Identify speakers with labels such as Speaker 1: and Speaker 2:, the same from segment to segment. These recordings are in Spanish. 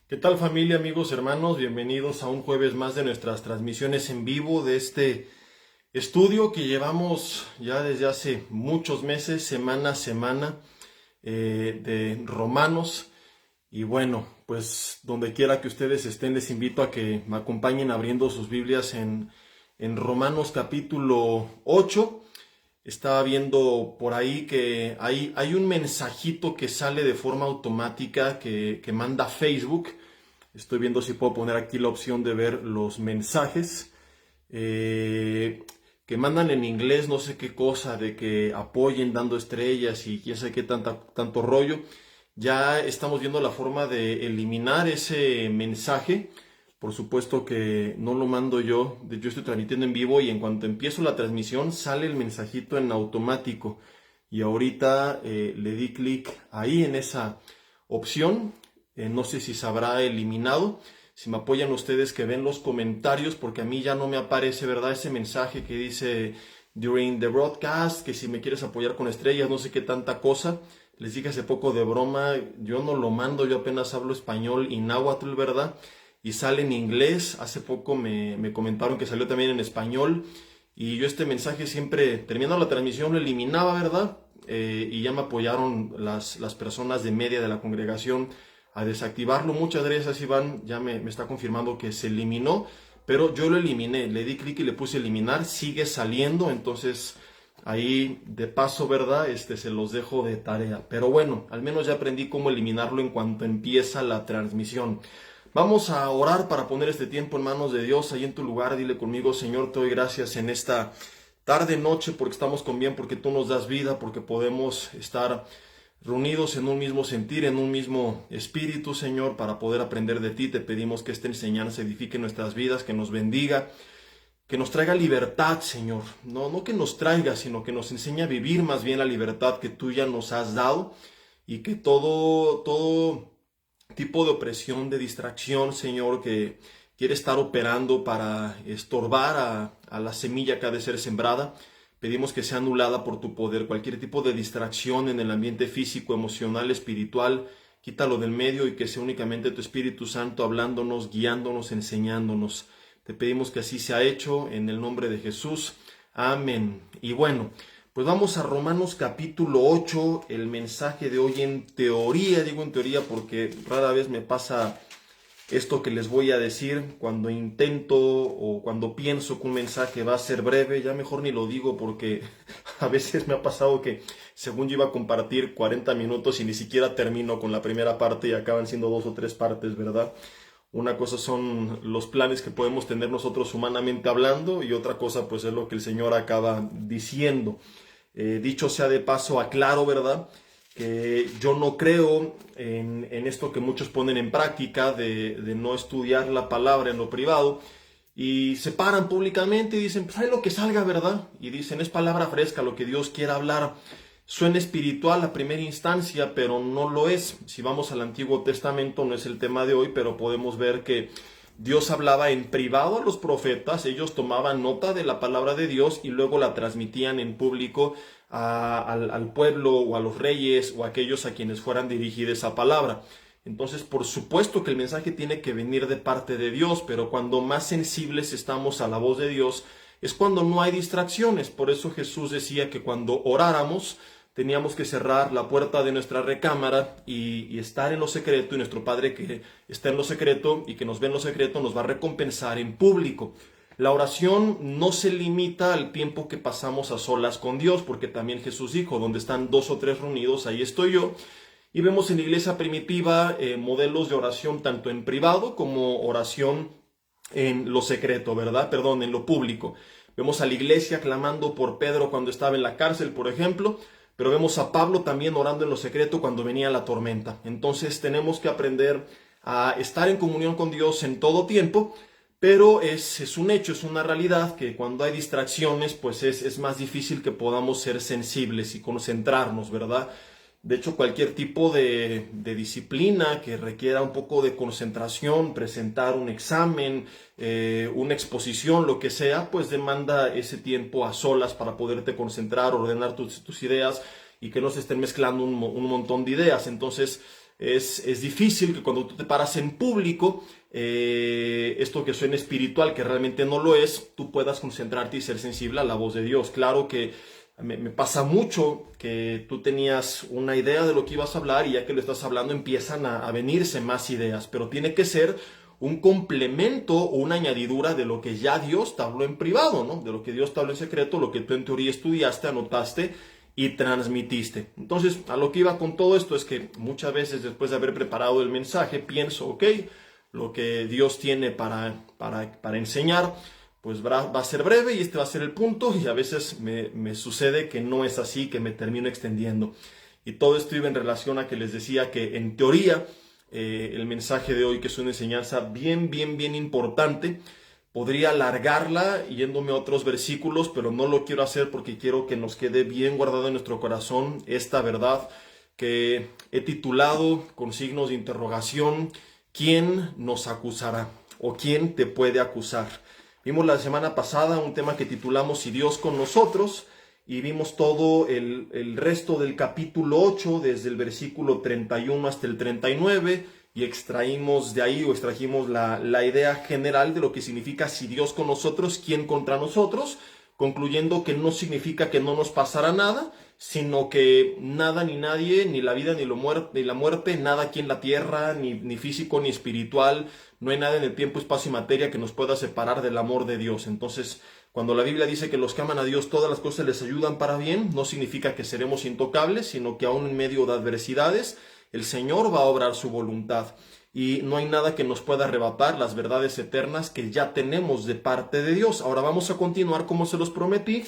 Speaker 1: ¿Qué tal familia, amigos, hermanos? Bienvenidos a un jueves más de nuestras transmisiones en vivo de este estudio que llevamos ya desde hace muchos meses, semana a semana, de Romanos. Y bueno, pues donde quiera que ustedes estén, les invito a que me acompañen abriendo sus Biblias en Romanos capítulo 8. Estaba viendo por ahí que hay un mensajito que sale de forma automática que manda Facebook. Estoy viendo si puedo poner aquí la opción de ver los mensajes que mandan en inglés, no sé qué cosa, de que apoyen dando estrellas y ya sé qué tanto rollo. Ya estamos viendo la forma de eliminar ese mensaje. Por supuesto que no lo mando yo estoy transmitiendo en vivo y en cuanto empiezo la transmisión sale el mensajito en automático. Y ahorita le di clic ahí en esa opción. No sé si se habrá eliminado. Si me apoyan ustedes que ven los comentarios, porque a mí ya no me aparece, ¿verdad? Ese mensaje que dice during the broadcast, que si me quieres apoyar con estrellas, no sé qué tanta cosa. Les dije hace poco de broma, yo no lo mando, yo apenas hablo español y náhuatl, ¿verdad? Y sale en inglés. Hace poco me comentaron que salió también en español. Y yo este mensaje siempre, terminando la transmisión, lo eliminaba, ¿verdad? Y ya me apoyaron las personas de media de la congregación a desactivarlo. Muchas gracias, Iván, ya me está confirmando que se eliminó, pero yo lo eliminé, le di clic y le puse eliminar, sigue saliendo, entonces ahí de paso, ¿verdad? Se los dejo de tarea, pero bueno, al menos ya aprendí cómo eliminarlo en cuanto empieza la transmisión. Vamos a orar para poner este tiempo en manos de Dios. Ahí en tu lugar, dile conmigo: Señor, te doy gracias en esta tarde, noche, porque estamos con bien, porque tú nos das vida, porque podemos estar reunidos en un mismo sentir, en un mismo espíritu, Señor, para poder aprender de ti. Te pedimos que esta enseñanza edifique nuestras vidas, que nos bendiga, que nos traiga libertad, Señor. No que nos traiga, sino que nos enseñe a vivir más bien la libertad que tú ya nos has dado, y que todo tipo de opresión, de distracción, Señor, que quiere estar operando para estorbar a la semilla que ha de ser sembrada, pedimos que sea anulada por tu poder. Cualquier tipo de distracción en el ambiente físico, emocional, espiritual, quítalo del medio y que sea únicamente tu Espíritu Santo hablándonos, guiándonos, enseñándonos. Te pedimos que así sea hecho en el nombre de Jesús. Amén. Y bueno, pues vamos a Romanos capítulo 8, el mensaje de hoy en teoría, digo en teoría porque rara vez me pasa esto que les voy a decir. Cuando intento o cuando pienso que un mensaje va a ser breve, ya mejor ni lo digo, porque a veces me ha pasado que según yo iba a compartir 40 minutos y ni siquiera termino con la primera parte y acaban siendo 2 o 3 partes, ¿verdad? Una cosa son los planes que podemos tener nosotros humanamente hablando y otra cosa pues es lo que el Señor acaba diciendo. Dicho sea de paso, aclaro, ¿verdad?, que yo no creo en esto que muchos ponen en práctica de no estudiar la palabra en lo privado y se paran públicamente y dicen, pues hay lo que salga, ¿verdad? Y dicen, es palabra fresca lo que Dios quiera hablar. Suena espiritual a primera instancia, pero no lo es. Si vamos al Antiguo Testamento, no es el tema de hoy, pero podemos ver que Dios hablaba en privado a los profetas. Ellos tomaban nota de la palabra de Dios y luego la transmitían en público al pueblo o a los reyes o a aquellos a quienes fueran dirigida esa palabra. Entonces, por supuesto que el mensaje tiene que venir de parte de Dios, pero cuando más sensibles estamos a la voz de Dios es cuando no hay distracciones. Por eso Jesús decía que cuando oráramos teníamos que cerrar la puerta de nuestra recámara y estar en lo secreto, y nuestro Padre que está en lo secreto y que nos ve en lo secreto nos va a recompensar en público. La oración no se limita al tiempo que pasamos a solas con Dios, porque también Jesús dijo, donde están 2 o 3 reunidos, ahí estoy yo. Y vemos en la iglesia primitiva modelos de oración tanto en privado como oración en lo secreto, ¿verdad? Perdón, en lo público. Vemos a la iglesia clamando por Pedro cuando estaba en la cárcel, por ejemplo, pero vemos a Pablo también orando en lo secreto cuando venía la tormenta. Entonces tenemos que aprender a estar en comunión con Dios en todo tiempo, pero es un hecho, es una realidad que cuando hay distracciones, pues es más difícil que podamos ser sensibles y concentrarnos, ¿verdad? De hecho, cualquier tipo de disciplina que requiera un poco de concentración, presentar un examen, una exposición, lo que sea, pues demanda ese tiempo a solas para poderte concentrar, ordenar tus ideas y que no se estén mezclando un montón de ideas. Entonces, Es difícil que cuando tú te paras en público, esto que suena espiritual, que realmente no lo es, tú puedas concentrarte y ser sensible a la voz de Dios. Claro que me pasa mucho que tú tenías una idea de lo que ibas a hablar y ya que lo estás hablando empiezan a venirse más ideas, pero tiene que ser un complemento o una añadidura de lo que ya Dios te habló en privado, ¿no? De lo que Dios te habló en secreto, lo que tú en teoría estudiaste, anotaste y transmitiste. Entonces, a lo que iba con todo esto es que muchas veces después de haber preparado el mensaje, pienso, ok, lo que Dios tiene para enseñar, pues va a ser breve y este va a ser el punto, y a veces me sucede que no es así, que me termino extendiendo. Y todo esto iba en relación a que les decía que en teoría el mensaje de hoy, que es una enseñanza bien importante, podría alargarla yéndome a otros versículos, pero no lo quiero hacer porque quiero que nos quede bien guardado en nuestro corazón esta verdad que he titulado con signos de interrogación: ¿quién nos acusará? ¿O quién te puede acusar? Vimos la semana pasada un tema que titulamos Si Dios con nosotros, y vimos todo el resto del capítulo 8, desde el versículo 31 hasta el 39, y extrajimos de ahí, extrajimos la idea general de lo que significa si Dios con nosotros, ¿quién contra nosotros? Concluyendo que no significa que no nos pasará nada, sino que nada ni nadie, ni la vida ni la muerte, nada aquí en la tierra, ni físico ni espiritual, no hay nada en el tiempo, espacio y materia que nos pueda separar del amor de Dios. Entonces, cuando la Biblia dice que los que aman a Dios todas las cosas les ayudan para bien, no significa que seremos intocables, sino que aún en medio de adversidades, el Señor va a obrar su voluntad. Y no hay nada que nos pueda arrebatar las verdades eternas que ya tenemos de parte de Dios. Ahora vamos a continuar, como se los prometí,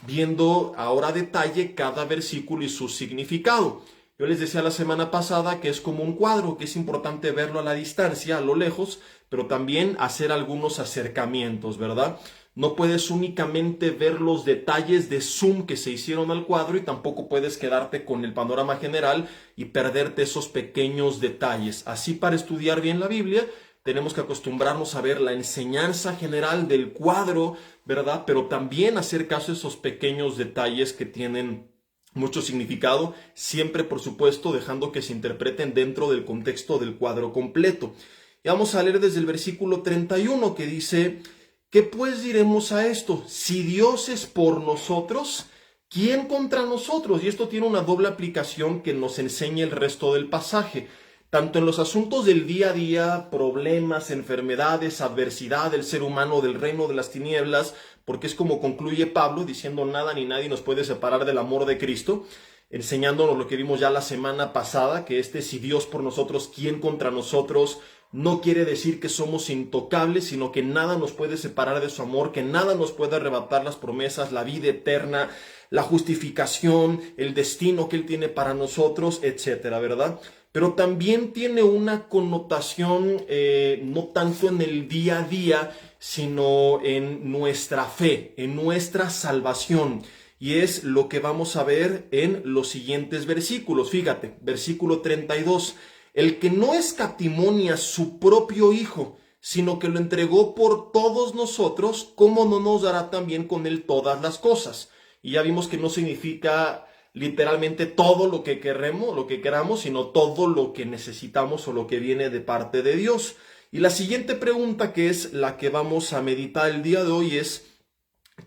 Speaker 1: viendo ahora a detalle cada versículo y su significado. Yo les decía la semana pasada que es como un cuadro, que es importante verlo a la distancia, a lo lejos, pero también hacer algunos acercamientos, ¿verdad? No puedes únicamente ver los detalles de zoom que se hicieron al cuadro y tampoco puedes quedarte con el panorama general y perderte esos pequeños detalles. Así, para estudiar bien la Biblia, tenemos que acostumbrarnos a ver la enseñanza general del cuadro, ¿verdad? Pero también hacer caso a esos pequeños detalles que tienen mucho significado, siempre, por supuesto, dejando que se interpreten dentro del contexto del cuadro completo. Y vamos a leer desde el versículo 31, que dice: ¿qué pues diremos a esto? Si Dios es por nosotros, ¿quién contra nosotros? Y esto tiene una doble aplicación que nos enseña el resto del pasaje. Tanto en los asuntos del día a día, problemas, enfermedades, adversidad del ser humano, del reino de las tinieblas, porque es como concluye Pablo, diciendo nada ni nadie nos puede separar del amor de Cristo, enseñándonos lo que vimos ya la semana pasada, que si Dios por nosotros, ¿quién contra nosotros? No quiere decir que somos intocables, sino que nada nos puede separar de su amor, que nada nos puede arrebatar las promesas, la vida eterna, la justificación, el destino que Él tiene para nosotros, etcétera, ¿verdad? Pero también tiene una connotación no tanto en el día a día, sino en nuestra fe, en nuestra salvación. Y es lo que vamos a ver en los siguientes versículos. Fíjate, versículo 32. El que no escatimó ni a su propio Hijo, sino que lo entregó por todos nosotros, ¿cómo no nos dará también con Él todas las cosas? Y ya vimos que no significa literalmente todo lo que queramos, sino todo lo que necesitamos o lo que viene de parte de Dios. Y la siguiente pregunta, que es la que vamos a meditar el día de hoy, es: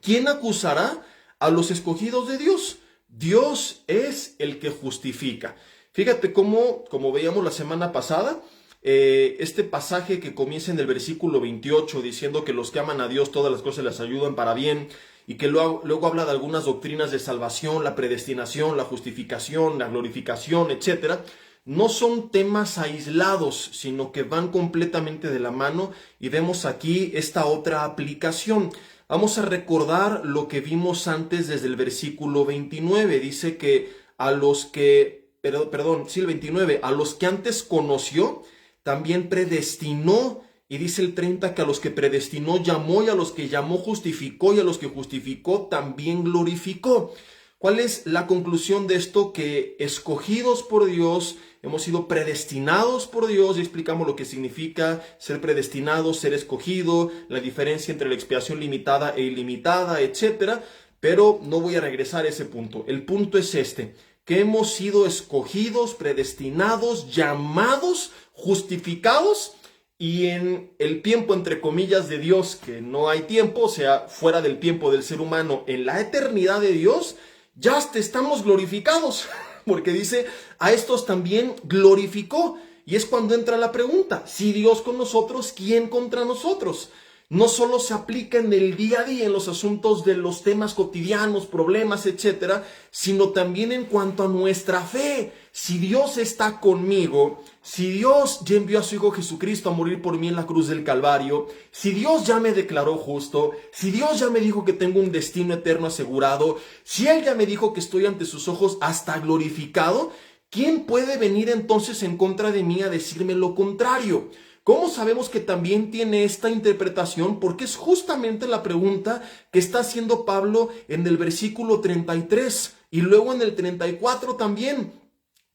Speaker 1: ¿quién acusará a los escogidos de Dios? Dios es el que justifica. Fíjate cómo, como veíamos la semana pasada, este pasaje que comienza en el versículo 28 diciendo que los que aman a Dios todas las cosas les ayudan para bien, y que luego habla de algunas doctrinas de salvación, la predestinación, la justificación, la glorificación, etc. No son temas aislados, sino que van completamente de la mano, y vemos aquí esta otra aplicación. Vamos a recordar lo que vimos antes desde el versículo 29. Dice que a los que, el 29, a los que antes conoció, también predestinó. Y dice el 30 que a los que predestinó llamó, y a los que llamó justificó, y a los que justificó también glorificó. ¿Cuál es la conclusión de esto? Que escogidos por Dios, hemos sido predestinados por Dios, y explicamos lo que significa ser predestinado, ser escogido, la diferencia entre la expiación limitada e ilimitada, etc. Pero no voy a regresar a ese punto. El punto es este: que hemos sido escogidos, predestinados, llamados, justificados, y en el tiempo, entre comillas, de Dios, que no hay tiempo, o sea, fuera del tiempo del ser humano, en la eternidad de Dios, ya estamos glorificados, porque dice, a estos también glorificó. Y es cuando entra la pregunta, si Dios con nosotros, ¿quién contra nosotros? No solo se aplica en el día a día, en los asuntos de los temas cotidianos, problemas, etcétera, sino también en cuanto a nuestra fe. Si Dios está conmigo, si Dios ya envió a su Hijo Jesucristo a morir por mí en la cruz del Calvario, si Dios ya me declaró justo, si Dios ya me dijo que tengo un destino eterno asegurado, si Él ya me dijo que estoy ante sus ojos hasta glorificado, ¿quién puede venir entonces en contra de mí a decirme lo contrario? ¿Cómo sabemos que también tiene esta interpretación? Porque es justamente la pregunta que está haciendo Pablo en el versículo 33 y luego en el 34 también.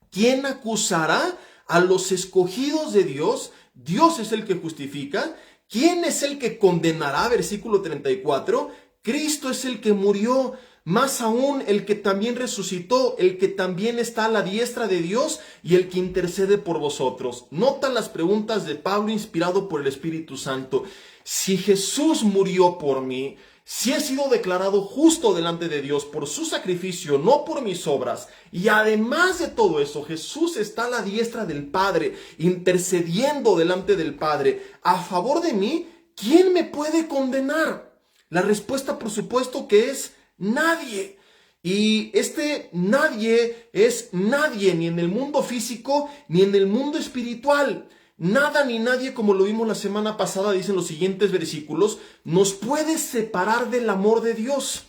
Speaker 1: ¿Quién acusará a los escogidos de Dios? Dios es el que justifica. ¿Quién es el que condenará? Versículo 34. Cristo es el que murió, más aún el que también resucitó, el que también está a la diestra de Dios y el que intercede por vosotros. Nota las preguntas de Pablo inspirado por el Espíritu Santo. Si Jesús murió por mí, si he sido declarado justo delante de Dios por su sacrificio, no por mis obras, y además de todo eso, Jesús está a la diestra del Padre, intercediendo delante del Padre a favor de mí, ¿quién me puede condenar? La respuesta, por supuesto, que es nadie. Y este nadie es nadie, ni en el mundo físico, ni en el mundo espiritual. Nada ni nadie, como lo vimos la semana pasada, dicen los siguientes versículos, nos puede separar del amor de Dios.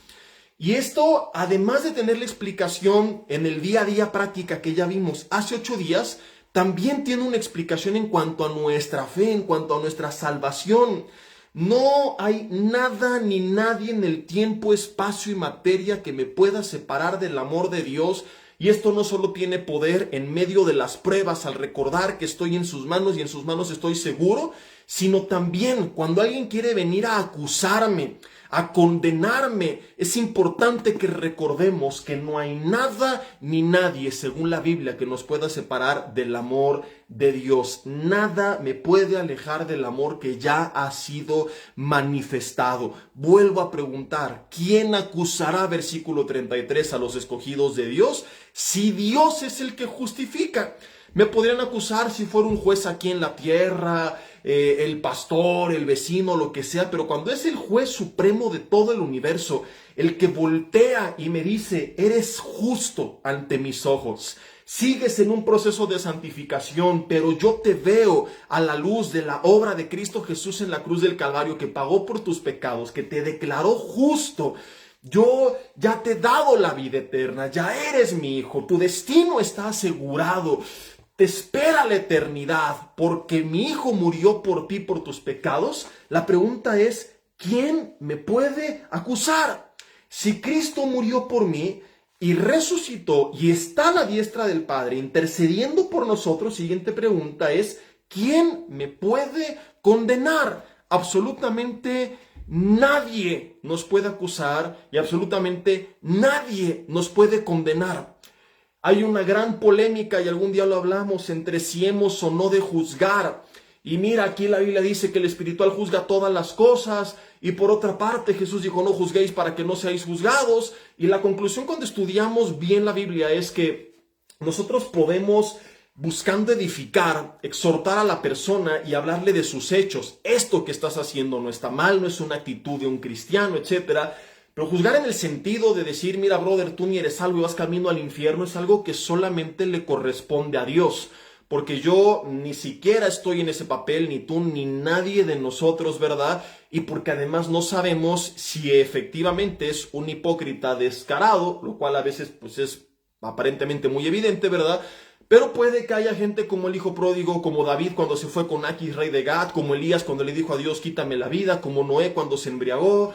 Speaker 1: Y esto, además de tener la explicación en el día a día práctica que ya vimos hace 8 días, también tiene una explicación en cuanto a nuestra fe, en cuanto a nuestra salvación. No hay nada ni nadie en el tiempo, espacio y materia que me pueda separar del amor de Dios. Y esto no solo tiene poder en medio de las pruebas al recordar que estoy en sus manos y en sus manos estoy seguro, sino también cuando alguien quiere venir a acusarme, a condenarme, es importante que recordemos que no hay nada ni nadie, según la Biblia, que nos pueda separar del amor de Dios. Nada me puede alejar del amor que ya ha sido manifestado. Vuelvo a preguntar, ¿quién acusará, versículo 33, a los escogidos de Dios? Si Dios es el que justifica. Me podrían acusar si fuera un juez aquí en la tierra, el pastor, el vecino, lo que sea, pero cuando es el juez supremo de todo el universo, el que voltea y me dice, eres justo ante mis ojos, sigues en un proceso de santificación, pero yo te veo a la luz de la obra de Cristo Jesús en la cruz del Calvario, que pagó por tus pecados, que te declaró justo. Yo ya te he dado la vida eterna, ya eres mi hijo, tu destino está asegurado. Te espera la eternidad porque mi Hijo murió por ti, por tus pecados. La pregunta es, ¿quién me puede acusar? Si Cristo murió por mí y resucitó y está a la diestra del Padre intercediendo por nosotros, siguiente pregunta es, ¿quién me puede condenar? Absolutamente nadie nos puede acusar y absolutamente nadie nos puede condenar. Hay una gran polémica, y algún día lo hablamos, entre si hemos o no de juzgar. Y mira, aquí la Biblia dice que el espiritual juzga todas las cosas. Y por otra parte, Jesús dijo, no juzguéis para que no seáis juzgados. Y la conclusión cuando estudiamos bien la Biblia es que nosotros podemos, buscando edificar, exhortar a la persona y hablarle de sus hechos. Esto que estás haciendo no está mal, no es una actitud de un cristiano, etcétera. Pero juzgar en el sentido de decir, mira, brother, tú ni eres salvo y vas camino al infierno, es algo que solamente le corresponde a Dios. Porque yo ni siquiera estoy en ese papel, ni tú, ni nadie de nosotros, ¿verdad? Y porque además no sabemos si efectivamente es un hipócrita descarado, lo cual a veces pues es aparentemente muy evidente, ¿verdad? Pero puede que haya gente como el hijo pródigo, como David cuando se fue con Aquis, rey de Gat, como Elías cuando le dijo a Dios, quítame la vida, como Noé cuando se embriagó,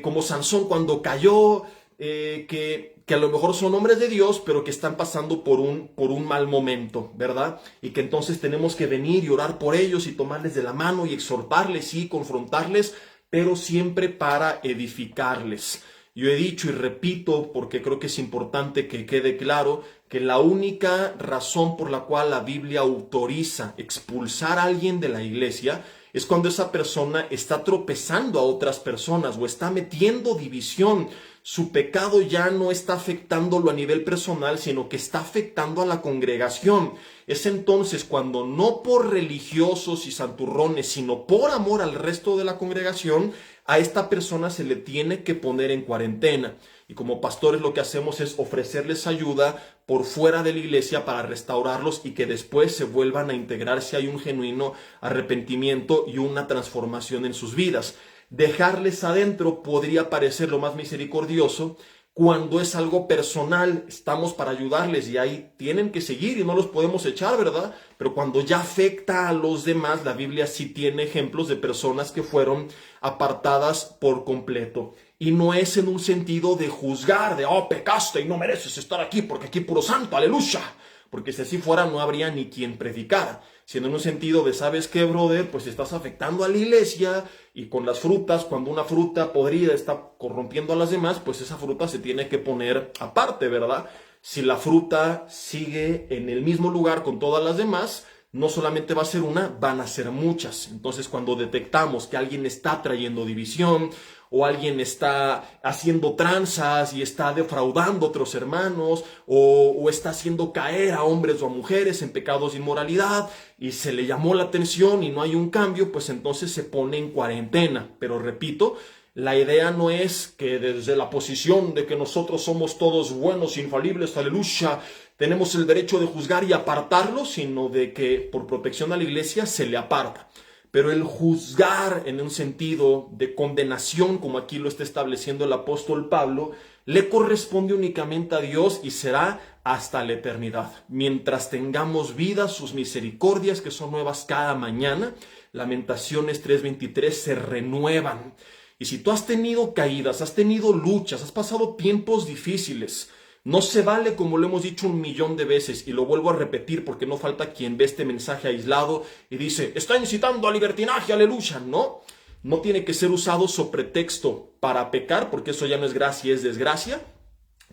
Speaker 1: como Sansón cuando cayó, que a lo mejor son hombres de Dios, pero que están pasando por un mal momento, ¿verdad? Y que entonces tenemos que venir y orar por ellos y tomarles de la mano y exhortarles y confrontarles, pero siempre para edificarles. Yo he dicho y repito, porque creo que es importante que quede claro, que la única razón por la cual la Biblia autoriza expulsar a alguien de la iglesia es cuando esa persona está tropezando a otras personas o está metiendo división. Su pecado ya no está afectándolo a nivel personal, sino que está afectando a la congregación. Es entonces cuando no por religiosos y santurrones, sino por amor al resto de la congregación, a esta persona se le tiene que poner en cuarentena. Y como pastores lo que hacemos es ofrecerles ayuda por fuera de la iglesia para restaurarlos y que después se vuelvan a integrar si hay un genuino arrepentimiento y una transformación en sus vidas. Dejarles adentro podría parecer lo más misericordioso cuando es algo personal. Estamos para ayudarles y ahí tienen que seguir y no los podemos echar, ¿verdad? Pero cuando ya afecta a los demás, la Biblia sí tiene ejemplos de personas que fueron apartadas por completo. Y no es en un sentido de juzgar, de, oh, pecaste y no mereces estar aquí porque aquí puro santo, aleluya. Porque si así fuera no habría ni quien predicara. Sino en un sentido de, ¿sabes qué, brother? Pues estás afectando a la iglesia y con las frutas, cuando una fruta podrida está corrompiendo a las demás, pues esa fruta se tiene que poner aparte, ¿verdad? Si la fruta sigue en el mismo lugar con todas las demás, no solamente va a ser una, van a ser muchas. Entonces, cuando detectamos que alguien está trayendo división o alguien está haciendo tranzas y está defraudando a otros hermanos o está haciendo caer a hombres o a mujeres en pecados de inmoralidad y se le llamó la atención y no hay un cambio, pues entonces se pone en cuarentena. Pero repito, la idea no es que desde la posición de que nosotros somos todos buenos, infalibles, aleluya, tenemos el derecho de juzgar y apartarlo, sino de que por protección a la iglesia se le aparta. Pero el juzgar en un sentido de condenación, como aquí lo está estableciendo el apóstol Pablo, le corresponde únicamente a Dios y será hasta la eternidad. Mientras tengamos vida, sus misericordias, que son nuevas cada mañana, Lamentaciones 3:23, se renuevan. Y si tú has tenido caídas, has tenido luchas, has pasado tiempos difíciles, no se vale, como lo hemos dicho 1,000,000 de veces, y lo vuelvo a repetir porque no falta quien ve este mensaje aislado y dice, está incitando al libertinaje, aleluya. No, no tiene que ser usado sobre pretexto para pecar, porque eso ya no es gracia, es desgracia,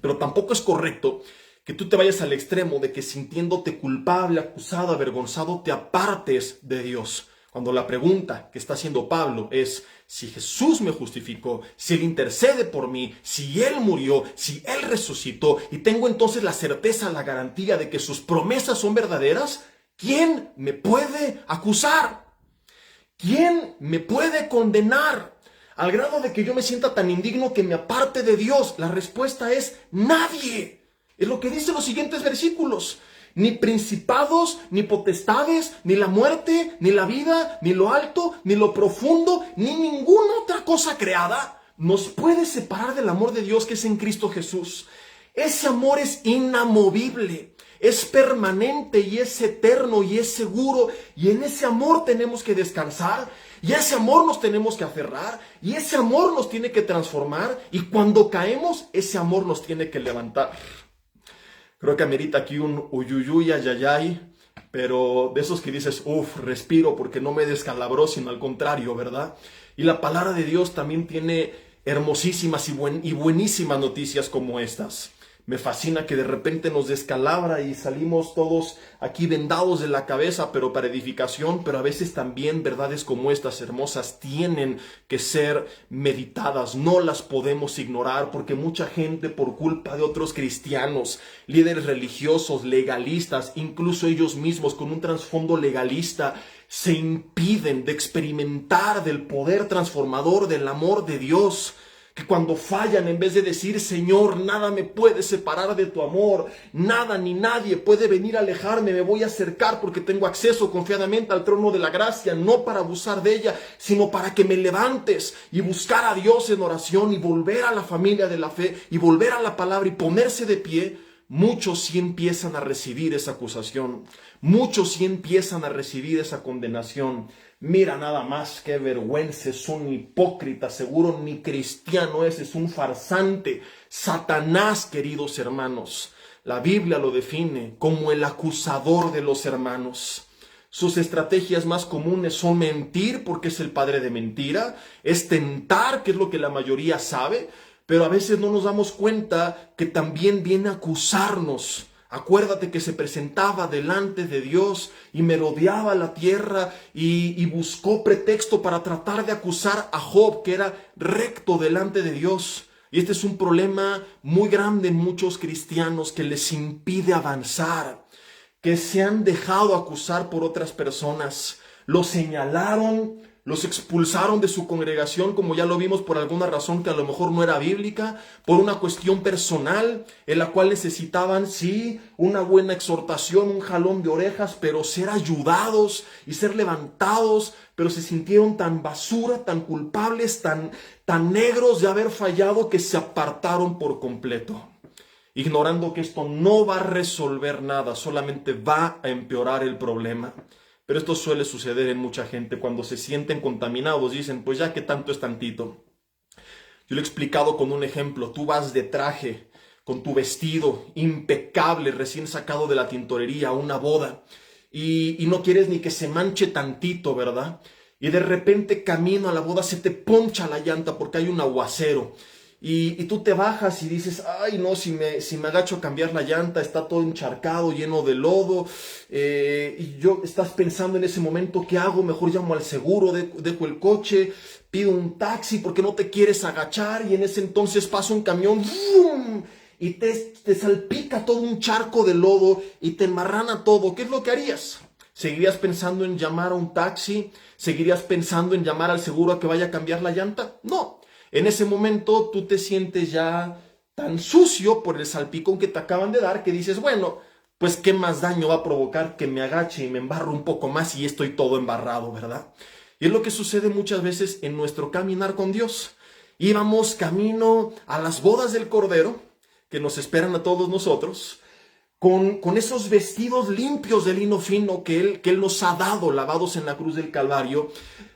Speaker 1: pero tampoco es correcto que tú te vayas al extremo de que sintiéndote culpable, acusado, avergonzado, te apartes de Dios. Cuando la pregunta que está haciendo Pablo es, si Jesús me justificó, si Él intercede por mí, si Él murió, si Él resucitó, y tengo entonces la certeza, la garantía de que sus promesas son verdaderas, ¿quién me puede acusar? ¿Quién me puede condenar? Al grado de que yo me sienta tan indigno que me aparte de Dios. La respuesta es nadie. Es lo que dicen los siguientes versículos. Ni principados, ni potestades, ni la muerte, ni la vida, ni lo alto, ni lo profundo, ni ninguna otra cosa creada nos puede separar del amor de Dios que es en Cristo Jesús. Ese amor es inamovible, es permanente y es eterno y es seguro. Y en ese amor tenemos que descansar y a ese amor nos tenemos que aferrar y ese amor nos tiene que transformar. Y cuando caemos, ese amor nos tiene que levantar. Creo que amerita aquí un uyuyuy, ayayay, pero de esos que dices, respiro porque no me descalabró, sino al contrario, ¿verdad? Y la palabra de Dios también tiene hermosísimas y buenísimas noticias como estas. Me fascina que de repente nos descalabra y salimos todos aquí vendados de la cabeza, pero para edificación, pero a veces también verdades como estas hermosas tienen que ser meditadas, no las podemos ignorar, porque mucha gente por culpa de otros cristianos, líderes religiosos, legalistas, incluso ellos mismos con un trasfondo legalista, se impiden de experimentar del poder transformador del amor de Dios. Que cuando fallan, en vez de decir, Señor, nada me puede separar de tu amor, nada ni nadie puede venir a alejarme, me voy a acercar porque tengo acceso confiadamente al trono de la gracia, no para abusar de ella, sino para que me levantes y buscar a Dios en oración y volver a la familia de la fe y volver a la palabra y ponerse de pie. Muchos sí empiezan a recibir esa acusación, muchos sí empiezan a recibir esa condenación. Mira nada más qué vergüenza, es un hipócrita, seguro ni cristiano es un farsante. Satanás, queridos hermanos, la Biblia lo define como el acusador de los hermanos. Sus estrategias más comunes son mentir, porque es el padre de mentira, es tentar, que es lo que la mayoría sabe, pero a veces no nos damos cuenta que también viene a acusarnos. Acuérdate que se presentaba delante de Dios y merodeaba la tierra y buscó pretexto para tratar de acusar a Job, que era recto delante de Dios. Y este es un problema muy grande en muchos cristianos que les impide avanzar, que se han dejado acusar por otras personas. Los señalaron, los expulsaron de su congregación, como ya lo vimos, por alguna razón que a lo mejor no era bíblica, por una cuestión personal en la cual necesitaban, sí, una buena exhortación, un jalón de orejas, pero ser ayudados y ser levantados, pero se sintieron tan basura, tan culpables, tan negros de haber fallado que se apartaron por completo, ignorando que esto no va a resolver nada, solamente va a empeorar el problema. Pero esto suele suceder en mucha gente cuando se sienten contaminados, dicen, pues ya que tanto es tantito. Yo lo he explicado con un ejemplo. Tú vas de traje, con tu vestido impecable, recién sacado de la tintorería a una boda, y no quieres ni que se manche tantito, ¿verdad? Y de repente camino a la boda se te poncha la llanta porque hay un aguacero. Y tú te bajas y dices, ay no, si me agacho a cambiar la llanta, está todo encharcado, lleno de lodo. Estás pensando en ese momento, ¿qué hago? Mejor llamo al seguro, dejo el coche, pido un taxi porque no te quieres agachar. Y en ese entonces pasa un camión, ¡bum!, y te salpica todo un charco de lodo y te enmarrana todo. ¿Qué es lo que harías? ¿Seguirías pensando en llamar a un taxi? ¿Seguirías pensando en llamar al seguro a que vaya a cambiar la llanta? No. En ese momento tú te sientes ya tan sucio por el salpicón que te acaban de dar que dices, bueno, pues qué más daño va a provocar que me agache y me embarro un poco más y estoy todo embarrado, ¿verdad? Y es lo que sucede muchas veces en nuestro caminar con Dios. Íbamos camino a las bodas del Cordero, que nos esperan a todos nosotros, con esos vestidos limpios de lino fino que Él nos ha dado, lavados en la cruz del Calvario,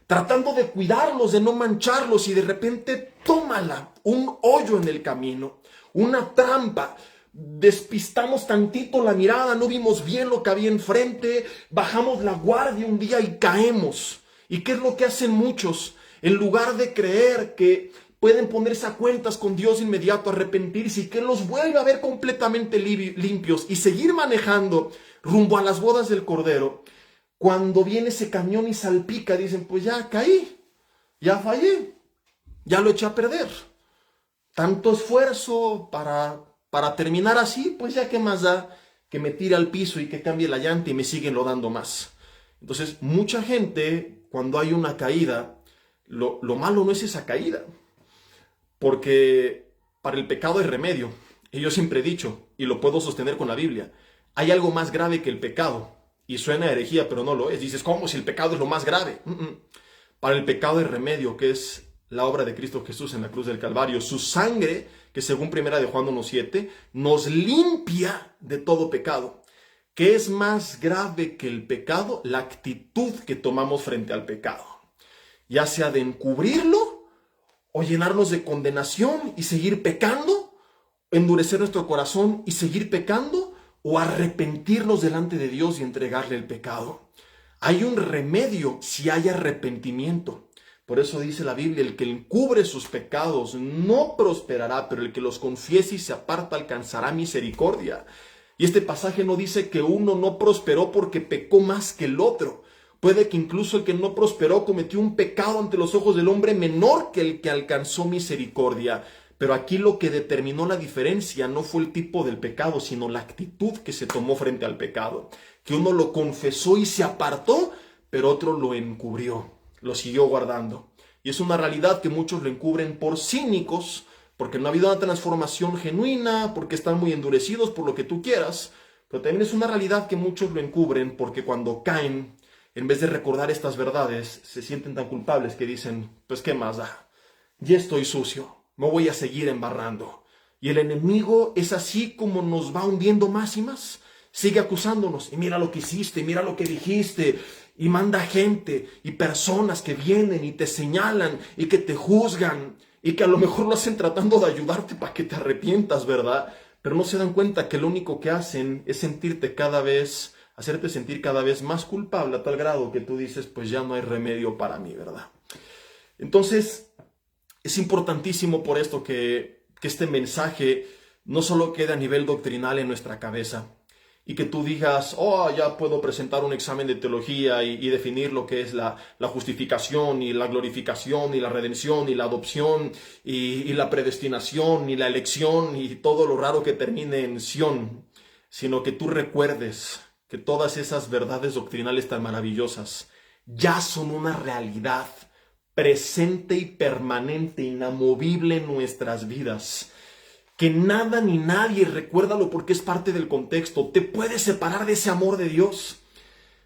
Speaker 1: tratando de cuidarlos, de no mancharlos, y de repente, tómala, un hoyo en el camino, una trampa. Despistamos tantito la mirada, no vimos bien lo que había enfrente, bajamos la guardia un día y caemos. ¿Y qué es lo que hacen muchos? En lugar de creer que pueden ponerse a cuentas con Dios inmediato, arrepentirse y que Él los vuelve a ver completamente limpios y seguir manejando rumbo a las bodas del Cordero, cuando viene ese camión y salpica, dicen, pues ya caí, ya fallé, ya lo eché a perder. Tanto esfuerzo para terminar así, pues ya qué más da que me tire al piso y que cambie la llanta y me siguen lo dando más. Entonces, mucha gente, cuando hay una caída, lo malo no es esa caída, porque para el pecado hay remedio. Y yo siempre he dicho, y lo puedo sostener con la Biblia, hay algo más grave que el pecado. Y suena a herejía, pero no lo es. Dices, ¿cómo si el pecado es lo más grave? Para el pecado hay remedio, que es la obra de Cristo Jesús en la cruz del Calvario. Su sangre, que según 1 de Juan 1:7, nos limpia de todo pecado. ¿Qué es más grave que el pecado? La actitud que tomamos frente al pecado. Ya sea de encubrirlo, o llenarnos de condenación y seguir pecando, endurecer nuestro corazón y seguir pecando, o arrepentirnos delante de Dios y entregarle el pecado. Hay un remedio si hay arrepentimiento. Por eso dice la Biblia, el que encubre sus pecados no prosperará, pero el que los confiese y se aparta alcanzará misericordia. Y este pasaje no dice que uno no prosperó porque pecó más que el otro. Puede que incluso el que no prosperó cometió un pecado ante los ojos del hombre menor que el que alcanzó misericordia. Pero aquí lo que determinó la diferencia no fue el tipo del pecado, sino la actitud que se tomó frente al pecado. Que uno lo confesó y se apartó, pero otro lo encubrió, lo siguió guardando. Y es una realidad que muchos lo encubren por cínicos, porque no ha habido una transformación genuina, porque están muy endurecidos, por lo que tú quieras. Pero también es una realidad que muchos lo encubren porque cuando caen, en vez de recordar estas verdades, se sienten tan culpables que dicen, pues qué más da, ya estoy sucio, me voy a seguir embarrando. Y el enemigo es así como nos va hundiendo más y más. Sigue acusándonos, y mira lo que hiciste, y mira lo que dijiste, y manda gente y personas que vienen y te señalan y que te juzgan, y que a lo mejor lo hacen tratando de ayudarte para que te arrepientas, ¿verdad? Pero no se dan cuenta que lo único que hacen es hacerte sentir cada vez más culpable a tal grado que tú dices, pues ya no hay remedio para mí, ¿verdad? Entonces, es importantísimo por esto que que este mensaje no solo quede a nivel doctrinal en nuestra cabeza y que tú digas, oh, ya puedo presentar un examen de teología y definir lo que es la justificación y la glorificación y la redención y la adopción y la predestinación y la elección y todo lo raro que termine en Sión, sino que tú recuerdes que todas esas verdades doctrinales tan maravillosas ya son una realidad presente y permanente, inamovible en nuestras vidas. Que nada ni nadie, recuérdalo porque es parte del contexto, te puede separar de ese amor de Dios.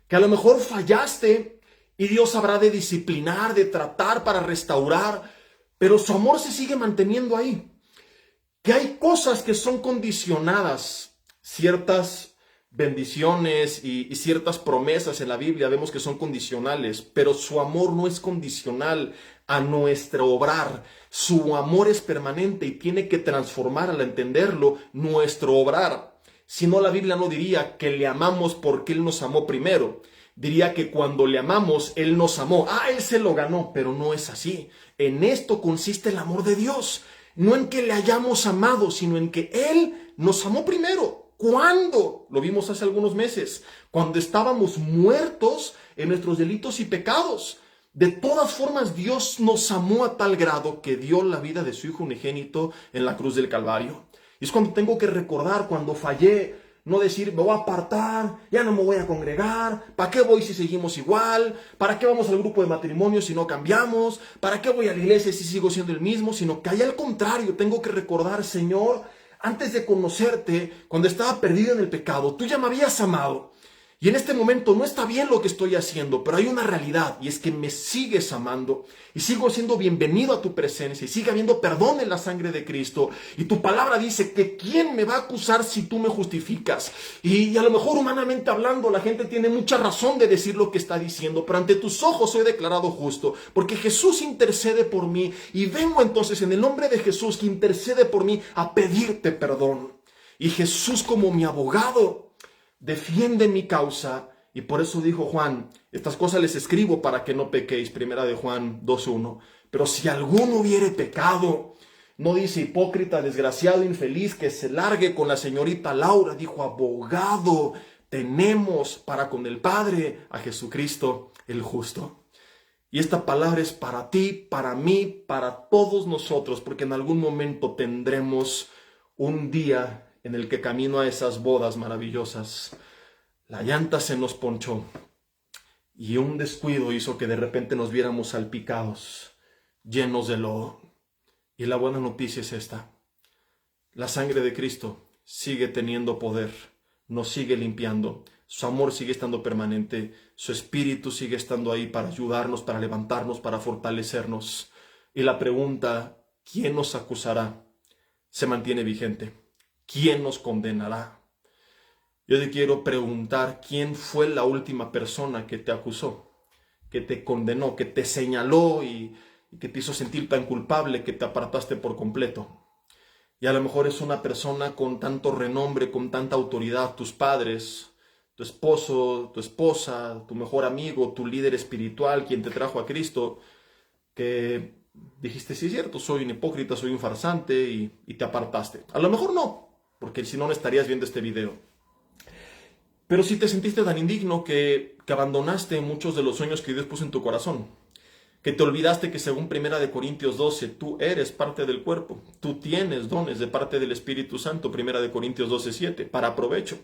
Speaker 1: Que a lo mejor fallaste y Dios habrá de disciplinar, de tratar para restaurar, pero su amor se sigue manteniendo ahí. Que hay cosas que son condicionadas, ciertas bendiciones y ciertas promesas en la Biblia vemos que son condicionales, pero su amor no es condicional a nuestro obrar. Su amor es permanente y tiene que transformar, al entenderlo, nuestro obrar. Si no, la Biblia no diría que le amamos porque Él nos amó primero. Diría que cuando le amamos, Él nos amó. Él se lo ganó, pero no es así. En esto consiste el amor de Dios. No en que le hayamos amado, sino en que Él nos amó primero. ¿Cuándo? Lo vimos hace algunos meses, cuando estábamos muertos en nuestros delitos y pecados. De todas formas, Dios nos amó a tal grado que dio la vida de su Hijo unigénito en la cruz del Calvario. Y es cuando tengo que recordar, cuando fallé, no decir, me voy a apartar, ya no me voy a congregar, ¿para qué voy si seguimos igual? ¿Para qué vamos al grupo de matrimonio si no cambiamos? ¿Para qué voy a la iglesia si sigo siendo el mismo? Sino que ahí al contrario, tengo que recordar, Señor, antes de conocerte, cuando estaba perdido en el pecado, tú ya me habías amado. Y en este momento no está bien lo que estoy haciendo, pero hay una realidad y es que me sigues amando y sigo siendo bienvenido a tu presencia y sigue habiendo perdón en la sangre de Cristo. Y tu palabra dice que ¿quién me va a acusar si tú me justificas? Y a lo mejor humanamente hablando la gente tiene mucha razón de decir lo que está diciendo, pero ante tus ojos soy declarado justo porque Jesús intercede por mí y vengo entonces en el nombre de Jesús que intercede por mí a pedirte perdón. Y Jesús como mi abogado defiende mi causa y por eso dijo Juan, estas cosas les escribo para que no pequéis, primera de Juan 2:1. Pero si alguno hubiere pecado, no dice hipócrita, desgraciado, infeliz, que se largue con la señorita Laura, dijo abogado tenemos para con el Padre a Jesucristo el justo. Y esta palabra es para ti, para mí, para todos nosotros, porque en algún momento tendremos un día en el que camino a esas bodas maravillosas, la llanta se nos ponchó y un descuido hizo que de repente nos viéramos salpicados, llenos de lodo. Y la buena noticia es esta: la sangre de Cristo sigue teniendo poder, nos sigue limpiando, su amor sigue estando permanente, su espíritu sigue estando ahí para ayudarnos, para levantarnos, para fortalecernos. Y la pregunta, ¿quién nos acusará?, se mantiene vigente. ¿Quién nos condenará? Yo te quiero preguntar, ¿quién fue la última persona que te acusó, que te condenó, que te señaló y que te hizo sentir tan culpable que te apartaste por completo? Y a lo mejor es una persona con tanto renombre, con tanta autoridad, tus padres, tu esposo, tu esposa, tu mejor amigo, tu líder espiritual, quien te trajo a Cristo, que dijiste, sí es cierto, soy un hipócrita, soy un farsante y te apartaste. A lo mejor no, porque si no, no estarías viendo este video. Pero si te sentiste tan indigno que abandonaste muchos de los sueños que Dios puso en tu corazón, que te olvidaste que según 1 Corintios 12, tú eres parte del cuerpo, tú tienes dones de parte del Espíritu Santo, 1 Corintios 12:7, para provecho.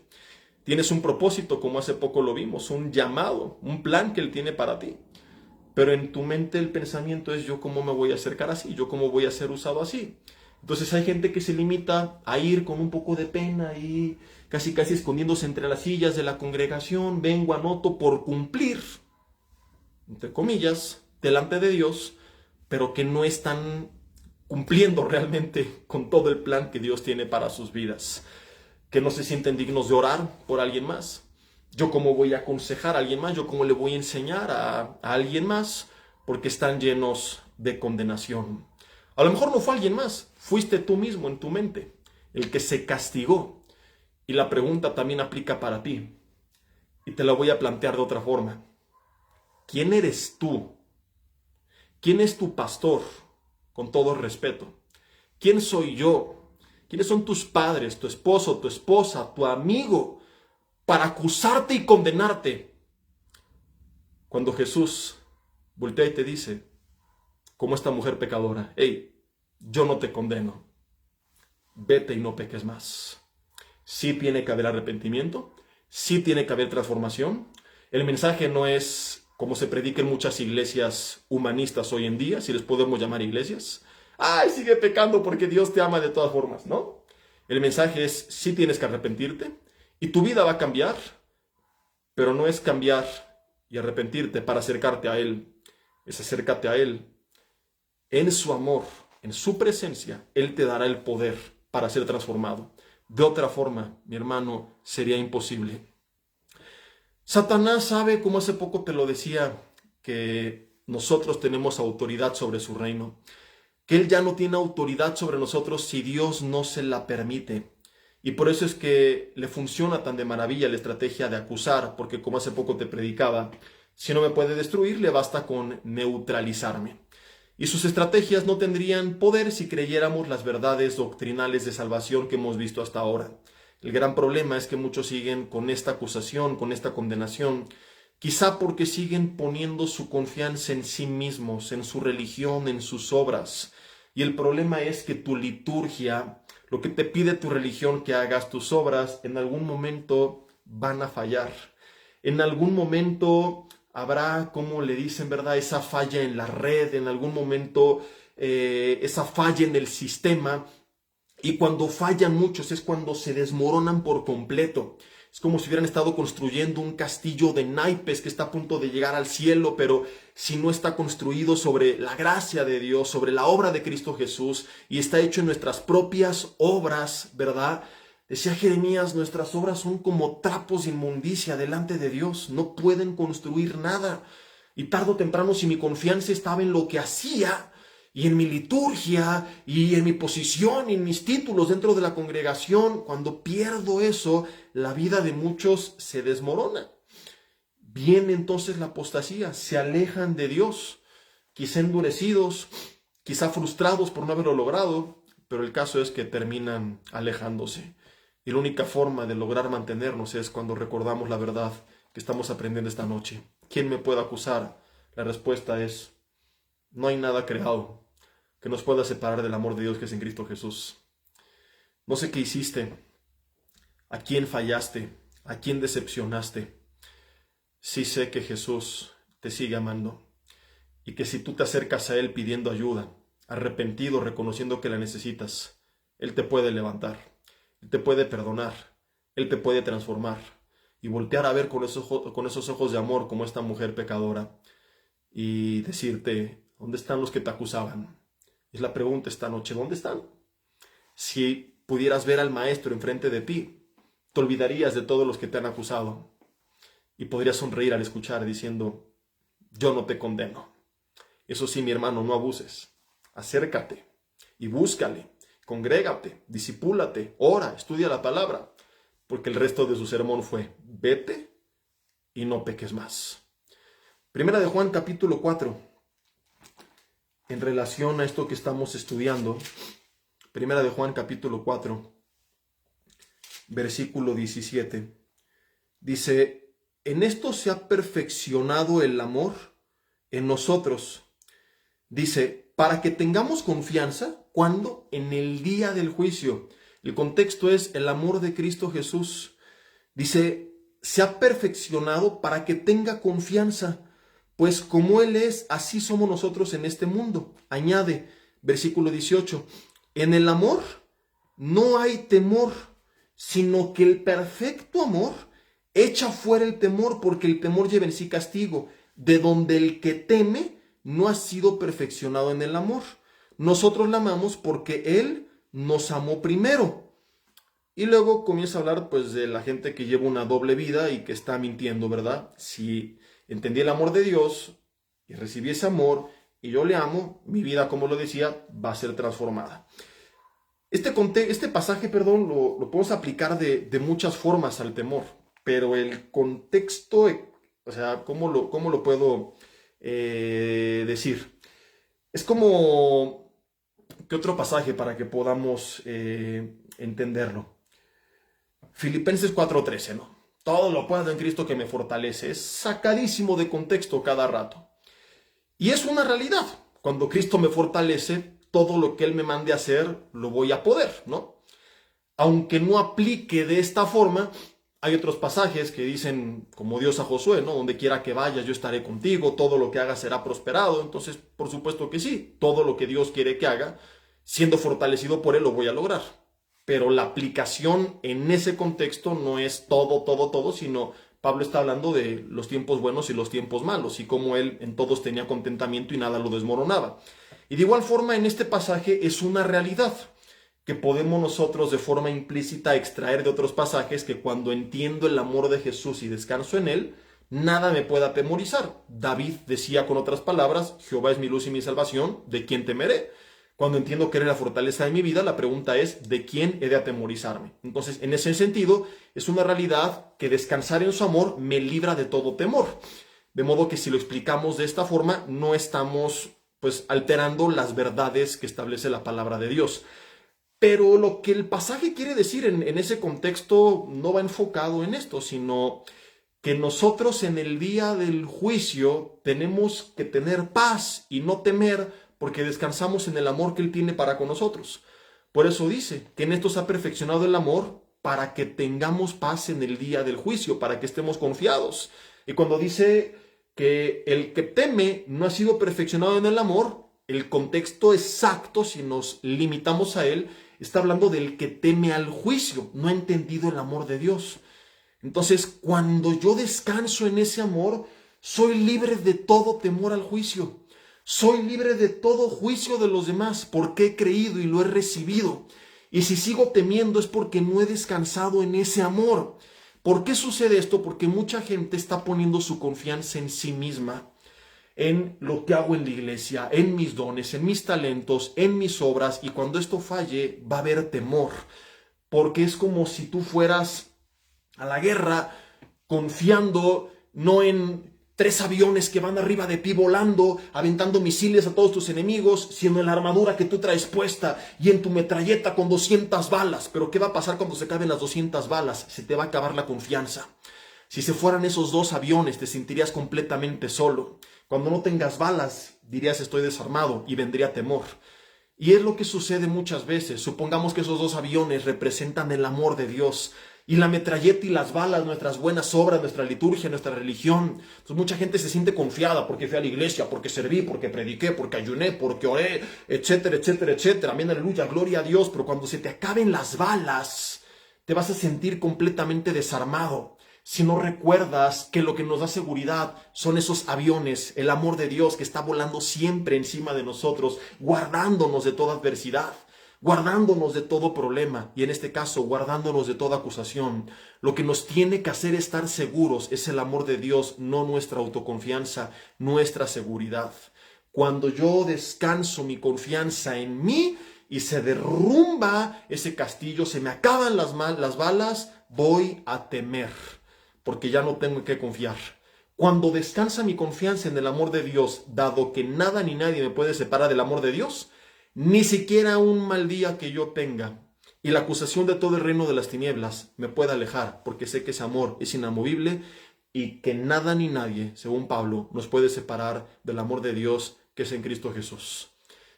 Speaker 1: Tienes un propósito, como hace poco lo vimos, un llamado, un plan que Él tiene para ti. Pero en tu mente el pensamiento es, ¿yo cómo me voy a acercar así? ¿Yo cómo voy a ser usado así? Entonces hay gente que se limita a ir con un poco de pena y casi escondiéndose entre las sillas de la congregación. Vengo, anoto por cumplir, entre comillas, delante de Dios, pero que no están cumpliendo realmente con todo el plan que Dios tiene para sus vidas. Que no se sienten dignos de orar por alguien más. ¿Yo cómo voy a aconsejar a alguien más? ¿Yo cómo le voy a enseñar a alguien más? Porque están llenos de condenación. A lo mejor no fue alguien más, fuiste tú mismo en tu mente, el que se castigó. Y la pregunta también aplica para ti. Y te la voy a plantear de otra forma. ¿Quién eres tú? ¿Quién es tu pastor? Con todo respeto. ¿Quién soy yo? ¿Quiénes son tus padres, tu esposo, tu esposa, tu amigo, para acusarte y condenarte? Cuando Jesús voltea y te dice, como esta mujer pecadora, hey, yo no te condeno, vete y no peques más. Sí tiene que haber arrepentimiento, sí tiene que haber transformación. El mensaje no es como se predica en muchas iglesias humanistas hoy en día, si les podemos llamar iglesias. Ay, sigue pecando porque Dios te ama de todas formas, ¿no? El mensaje es, sí tienes que arrepentirte y tu vida va a cambiar, pero no es cambiar y arrepentirte para acercarte a Él, es acércate a Él. En su amor, en su presencia, Él te dará el poder para ser transformado. De otra forma, mi hermano, sería imposible. Satanás sabe, como hace poco te lo decía, que nosotros tenemos autoridad sobre su reino, que Él ya no tiene autoridad sobre nosotros si Dios no se la permite. Y por eso es que le funciona tan de maravilla la estrategia de acusar, porque como hace poco te predicaba, si no me puede destruir, le basta con neutralizarme. Y sus estrategias no tendrían poder si creyéramos las verdades doctrinales de salvación que hemos visto hasta ahora. El gran problema es que muchos siguen con esta acusación, con esta condenación, quizá porque siguen poniendo su confianza en sí mismos, en su religión, en sus obras. Y el problema es que tu liturgia, lo que te pide tu religión que hagas, tus obras, en algún momento van a fallar. En algún momento habrá, como le dicen, ¿verdad? Esa falla en la red, en algún momento esa falla en el sistema. Y cuando fallan muchos es cuando se desmoronan por completo. Es como si hubieran estado construyendo un castillo de naipes que está a punto de llegar al cielo, pero si no está construido sobre la gracia de Dios, sobre la obra de Cristo Jesús, y está hecho en nuestras propias obras, ¿verdad? Decía Jeremías, nuestras obras son como trapos de inmundicia delante de Dios, no pueden construir nada. Y tarde o temprano, si mi confianza estaba en lo que hacía, y en mi liturgia, y en mi posición, y en mis títulos dentro de la congregación, cuando pierdo eso, la vida de muchos se desmorona. Viene entonces la apostasía, se alejan de Dios, quizá endurecidos, quizá frustrados por no haberlo logrado, pero el caso es que terminan alejándose. Y la única forma de lograr mantenernos es cuando recordamos la verdad que estamos aprendiendo esta noche. ¿Quién me puede acusar? La respuesta es, no hay nada creado que nos pueda separar del amor de Dios que es en Cristo Jesús. No sé qué hiciste, a quién fallaste, a quién decepcionaste. Sí sé que Jesús te sigue amando y que si tú te acercas a Él pidiendo ayuda, arrepentido, reconociendo que la necesitas, Él te puede levantar, Él te puede perdonar, Él te puede transformar y voltear a ver con esos ojos de amor como esta mujer pecadora y decirte, ¿dónde están los que te acusaban? Es la pregunta esta noche, ¿dónde están? Si pudieras ver al maestro enfrente de ti, te olvidarías de todos los que te han acusado y podrías sonreír al escuchar diciendo, yo no te condeno. Eso sí, mi hermano, no abuses. Acércate y búscale, congrégate, disipúlate, ora, estudia la palabra, porque el resto de su sermón fue, vete y no peques más. Primera de Juan capítulo 4. En relación a esto que estamos estudiando, Primera de Juan capítulo 4, versículo 17, dice, en esto se ha perfeccionado el amor en nosotros. Dice, para que tengamos confianza, ¿cuándo? En el día del juicio. El contexto es el amor de Cristo Jesús. Dice, se ha perfeccionado para que tenga confianza. Pues como Él es, así somos nosotros en este mundo. Añade, versículo 18, en el amor no hay temor, sino que el perfecto amor echa fuera el temor, porque el temor lleva en sí castigo, de donde el que teme no ha sido perfeccionado en el amor. Nosotros la amamos porque Él nos amó primero. Y luego comienza a hablar pues de la gente que lleva una doble vida y que está mintiendo, ¿verdad? Si entendí el amor de Dios y recibí ese amor y yo le amo, mi vida, como lo decía, va a ser transformada. Este pasaje, lo podemos aplicar de muchas formas al temor, pero el contexto, o sea, ¿cómo lo puedo decir? Es como ¿Qué otro pasaje para que podamos entenderlo? Filipenses 4:13, ¿no? Todo lo puedo en Cristo que me fortalece. Es sacadísimo de contexto cada rato. Y es una realidad. Cuando Cristo me fortalece, todo lo que Él me mande a hacer, lo voy a poder, ¿no? Aunque no aplique de esta forma, hay otros pasajes que dicen, como Dios a Josué, ¿no? Donde quiera que vayas, yo estaré contigo, todo lo que hagas será prosperado. Entonces, por supuesto que sí, todo lo que Dios quiere que haga, siendo fortalecido por Él, lo voy a lograr. Pero la aplicación en ese contexto no es todo, sino Pablo está hablando de los tiempos buenos y los tiempos malos, y cómo Él en todos tenía contentamiento y nada lo desmoronaba. Y de igual forma, en este pasaje es una realidad que podemos nosotros de forma implícita extraer de otros pasajes, que cuando entiendo el amor de Jesús y descanso en Él, nada me puede atemorizar. David decía con otras palabras, Jehová es mi luz y mi salvación, ¿de quién temeré? Cuando entiendo que eres la fortaleza de mi vida, la pregunta es, ¿de quién he de atemorizarme? Entonces, en ese sentido, es una realidad que descansar en su amor me libra de todo temor. De modo que si lo explicamos de esta forma, no estamos alterando las verdades que establece la palabra de Dios. Pero lo que el pasaje quiere decir en ese contexto no va enfocado en esto, sino que nosotros en el día del juicio tenemos que tener paz y no temer, porque descansamos en el amor que Él tiene para con nosotros. Por eso dice que en esto se ha perfeccionado el amor, para que tengamos paz en el día del juicio, para que estemos confiados. Y cuando dice que el que teme no ha sido perfeccionado en el amor, el contexto exacto, si nos limitamos a él, está hablando del que teme al juicio, no ha entendido el amor de Dios. Entonces, cuando yo descanso en ese amor, soy libre de todo temor al juicio. Soy libre de todo juicio de los demás, porque he creído y lo he recibido. Y si sigo temiendo es porque no he descansado en ese amor. ¿Por qué sucede esto? Porque mucha gente está poniendo su confianza en sí misma, en lo que hago en la iglesia, en mis dones, en mis talentos, en mis obras, y cuando esto falle va a haber temor, porque es como si tú fueras a la guerra confiando no en 3 aviones que van arriba de ti volando, aventando misiles a todos tus enemigos, sino en la armadura que tú traes puesta y en tu metralleta con 200 balas. Pero ¿qué va a pasar cuando se acaben las 200 balas? Se te va a acabar la confianza. Si se fueran esos 2 aviones, te sentirías completamente solo. Cuando no tengas balas, dirías estoy desarmado, y vendría temor. Y es lo que sucede muchas veces. Supongamos que esos 2 aviones representan el amor de Dios, y la metralleta y las balas, nuestras buenas obras, nuestra liturgia, nuestra religión. Entonces mucha gente se siente confiada porque fui a la iglesia, porque serví, porque prediqué, porque ayuné, porque oré, etcétera, etcétera, etcétera. Amén, aleluya, gloria a Dios. Pero cuando se te acaben las balas, te vas a sentir completamente desarmado. Si no recuerdas que lo que nos da seguridad son esos aviones, el amor de Dios que está volando siempre encima de nosotros, guardándonos de toda adversidad, guardándonos de todo problema, y en este caso guardándonos de toda acusación. Lo que nos tiene que hacer estar seguros es el amor de Dios, no nuestra autoconfianza, nuestra seguridad. Cuando yo descanso mi confianza en mí y se derrumba ese castillo, se me acaban las balas, voy a temer, porque ya no tengo que confiar. Cuando descansa mi confianza en el amor de Dios, dado que nada ni nadie me puede separar del amor de Dios, ni siquiera un mal día que yo tenga y la acusación de todo el reino de las tinieblas me puede alejar, porque sé que ese amor es inamovible y que nada ni nadie, según Pablo, nos puede separar del amor de Dios que es en Cristo Jesús.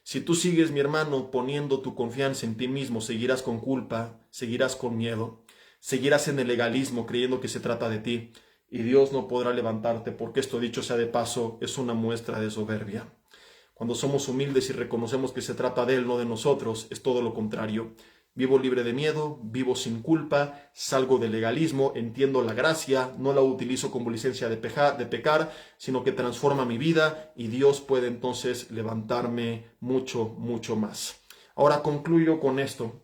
Speaker 1: Si tú sigues, mi hermano, poniendo tu confianza en ti mismo, seguirás con culpa, seguirás con miedo, seguirás en el legalismo creyendo que se trata de ti, y Dios no podrá levantarte, porque esto, dicho sea de paso, es una muestra de soberbia. Cuando somos humildes y reconocemos que se trata de Él, no de nosotros, es todo lo contrario. Vivo libre de miedo, vivo sin culpa, salgo del legalismo, entiendo la gracia, no la utilizo como licencia de pecar, sino que transforma mi vida, y Dios puede entonces levantarme mucho, mucho más. Ahora concluyo con esto,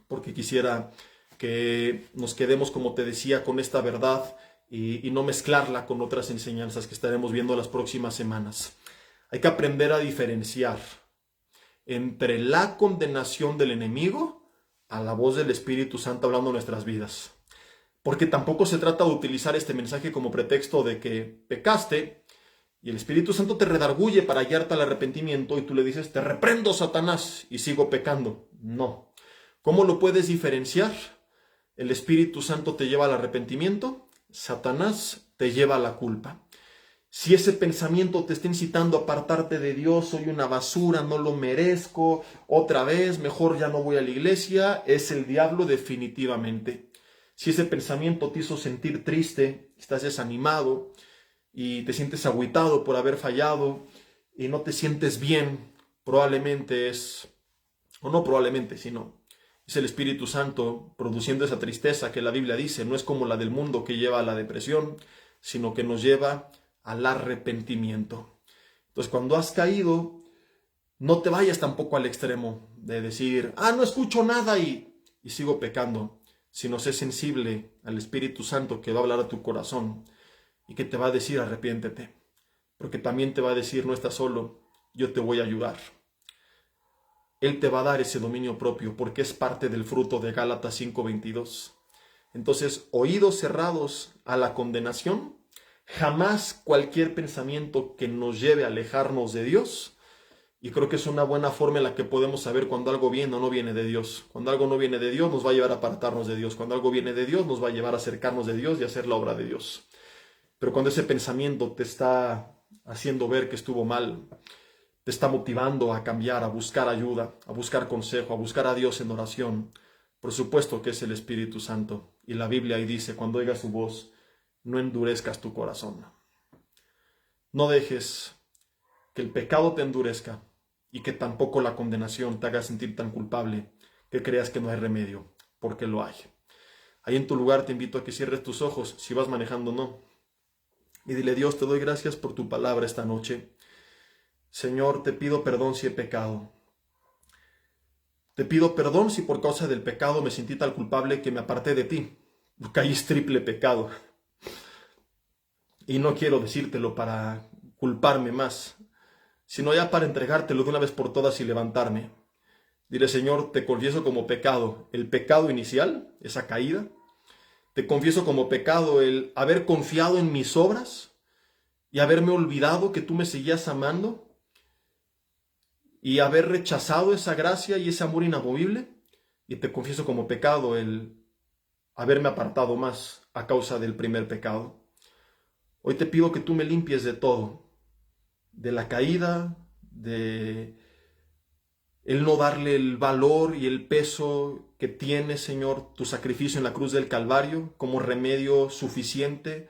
Speaker 1: porque quisiera que nos quedemos, como te decía, con esta verdad y no mezclarla con otras enseñanzas que estaremos viendo las próximas semanas. Hay que aprender a diferenciar entre la condenación del enemigo a la voz del Espíritu Santo hablando en nuestras vidas. Porque tampoco se trata de utilizar este mensaje como pretexto de que pecaste Y el Espíritu Santo te redarguye para guiarte al arrepentimiento y tú le dices, te reprendo, Satanás, y sigo pecando. No. ¿Cómo lo puedes diferenciar? El Espíritu Santo te lleva al arrepentimiento, Satanás te lleva a la culpa. Si ese pensamiento te está incitando a apartarte de Dios, soy una basura, no lo merezco, otra vez, mejor ya no voy a la iglesia, es el diablo definitivamente. Si ese pensamiento te hizo sentir triste, estás desanimado y te sientes agüitado por haber fallado y no te sientes bien, probablemente es, o no probablemente, sino es el Espíritu Santo produciendo esa tristeza que la Biblia dice, no es como la del mundo que lleva a la depresión, sino que nos lleva al arrepentimiento. Entonces, cuando has caído, no te vayas tampoco al extremo de decir, no escucho nada y sigo pecando, sino sé sensible al Espíritu Santo que va a hablar a tu corazón y que te va a decir arrepiéntete, porque también te va a decir no estás solo, yo te voy a ayudar. Él te va a dar ese dominio propio porque es parte del fruto de Gálatas 5:22. Entonces, oídos cerrados a la condenación, jamás cualquier pensamiento que nos lleve a alejarnos de Dios. Y creo que es una buena forma en la que podemos saber cuando algo viene o no viene de Dios. Cuando algo no viene de Dios nos va a llevar a apartarnos de Dios. Cuando algo viene de Dios nos va a llevar a acercarnos de Dios y a hacer la obra de Dios. Pero cuando ese pensamiento te está haciendo ver que estuvo mal, te está motivando a cambiar, a buscar ayuda, a buscar consejo, a buscar a Dios en oración, por supuesto que es el Espíritu Santo. Y la Biblia ahí dice, cuando oigas su voz, no endurezcas tu corazón. No dejes que el pecado te endurezca y que tampoco la condenación te haga sentir tan culpable que creas que no hay remedio, porque lo hay. Ahí en tu lugar te invito a que cierres tus ojos, si vas manejando no, y dile, Dios, te doy gracias por tu palabra esta noche. Señor, te pido perdón si he pecado. Te pido perdón si por causa del pecado me sentí tan culpable que me aparté de ti. Caí triple pecado. Y no quiero decírtelo para culparme más, sino ya para entregártelo de una vez por todas y levantarme. Dile, Señor, te confieso como pecado el pecado inicial, esa caída. Te confieso como pecado el haber confiado en mis obras y haberme olvidado que tú me seguías amando y haber rechazado esa gracia y ese amor inamovible. Y te confieso como pecado el haberme apartado más a causa del primer pecado. Hoy te pido que tú me limpies de todo, de la caída, de el no darle el valor y el peso que tiene, Señor, tu sacrificio en la cruz del Calvario como remedio suficiente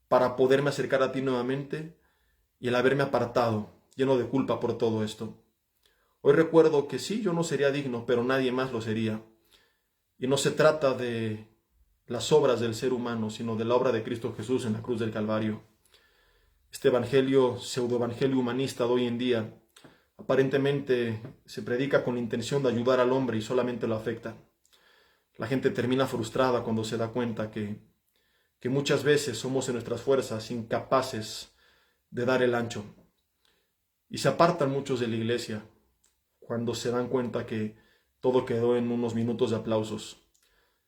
Speaker 1: para poderme acercar a ti nuevamente, y el haberme apartado, lleno de culpa por todo esto. Hoy recuerdo que sí, yo no sería digno, pero nadie más lo sería. Y no se trata de las obras del ser humano, sino de la obra de Cristo Jesús en la cruz del Calvario. Este evangelio, pseudoevangelio humanista de hoy en día, aparentemente se predica con la intención de ayudar al hombre y solamente lo afecta. La gente termina frustrada cuando se da cuenta que muchas veces somos en nuestras fuerzas incapaces de dar el ancho. Y se apartan muchos de la iglesia cuando se dan cuenta que todo quedó en unos minutos de aplausos.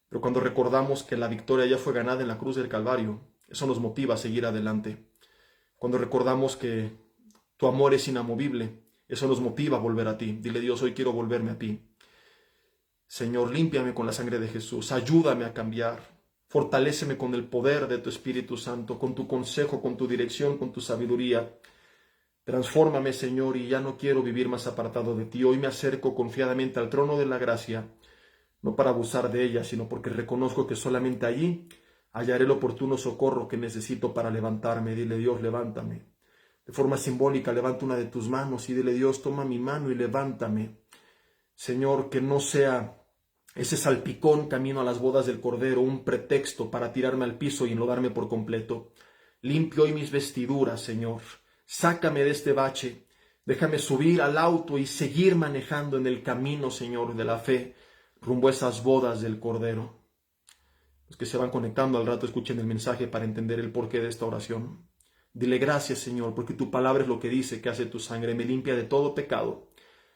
Speaker 1: Pero cuando recordamos que la victoria ya fue ganada en la cruz del Calvario, eso nos motiva a seguir adelante. Cuando recordamos que tu amor es inamovible, eso nos motiva a volver a ti. Dile, Dios, hoy quiero volverme a ti. Señor, límpiame con la sangre de Jesús, ayúdame a cambiar, fortaléceme con el poder de tu Espíritu Santo, con tu consejo, con tu dirección, con tu sabiduría. Transfórmame, Señor, y ya no quiero vivir más apartado de ti. Hoy me acerco confiadamente al trono de la gracia, no para abusar de ella, sino porque reconozco que solamente allí hallaré el oportuno socorro que necesito para levantarme. Dile, Dios, levántame. De forma simbólica, levanta una de tus manos y dile, Dios, toma mi mano y levántame. Señor, que no sea ese salpicón camino a las bodas del Cordero un pretexto para tirarme al piso y enlodarme por completo. Limpio hoy mis vestiduras, Señor. Sácame de este bache. Déjame subir al auto y seguir manejando en el camino, Señor, de la fe, rumbo a esas bodas del Cordero. Los que se van conectando al rato escuchen el mensaje para entender el porqué de esta oración. Dile gracias, Señor, porque tu palabra es lo que dice que hace tu sangre, me limpia de todo pecado.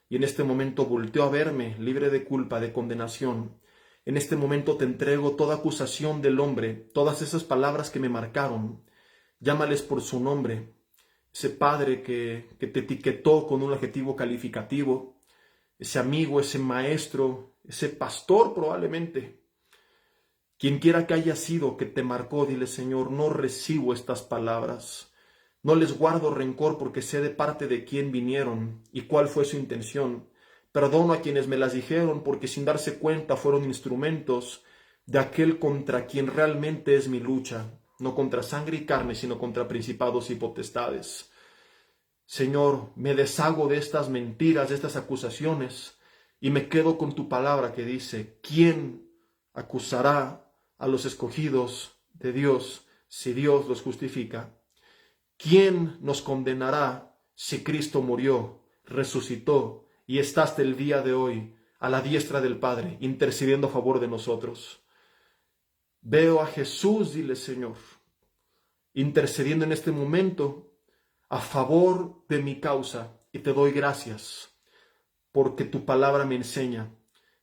Speaker 1: Y en este momento volteo a verme libre de culpa, de condenación. En este momento te entrego toda acusación del hombre, todas esas palabras que me marcaron. Llámales por su nombre ese padre que te etiquetó con un adjetivo calificativo, ese amigo, ese maestro, ese pastor probablemente. Quien quiera que haya sido que te marcó, dile: Señor, no recibo estas palabras. No les guardo rencor porque sé de parte de quién vinieron y cuál fue su intención. Perdono a quienes me las dijeron porque sin darse cuenta fueron instrumentos de aquel contra quien realmente es mi lucha, no contra sangre y carne, sino contra principados y potestades. Señor, me deshago de estas mentiras, de estas acusaciones, y me quedo con tu palabra que dice: ¿quién acusará a los escogidos de Dios si Dios los justifica? ¿Quién nos condenará si Cristo murió, resucitó y está hasta el día de hoy a la diestra del Padre, intercediendo a favor de nosotros? Veo a Jesús, dile: Señor, intercediendo en este momento a favor de mi causa, y te doy gracias porque tu palabra me enseña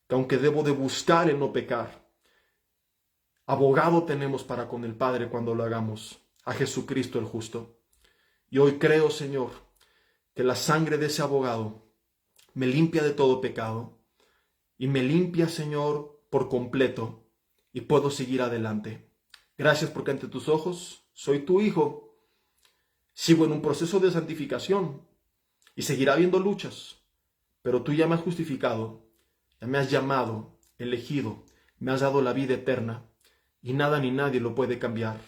Speaker 1: que aunque debo de buscar el no pecar, abogado tenemos para con el Padre cuando lo hagamos, a Jesucristo el justo. Y hoy creo, Señor, que la sangre de ese abogado me limpia de todo pecado y me limpia, Señor, por completo, y puedo seguir adelante. Gracias porque ante tus ojos soy tu hijo. Sigo en un proceso de santificación y seguirá habiendo luchas, pero tú ya me has justificado, ya me has llamado, elegido, me has dado la vida eterna y nada ni nadie lo puede cambiar.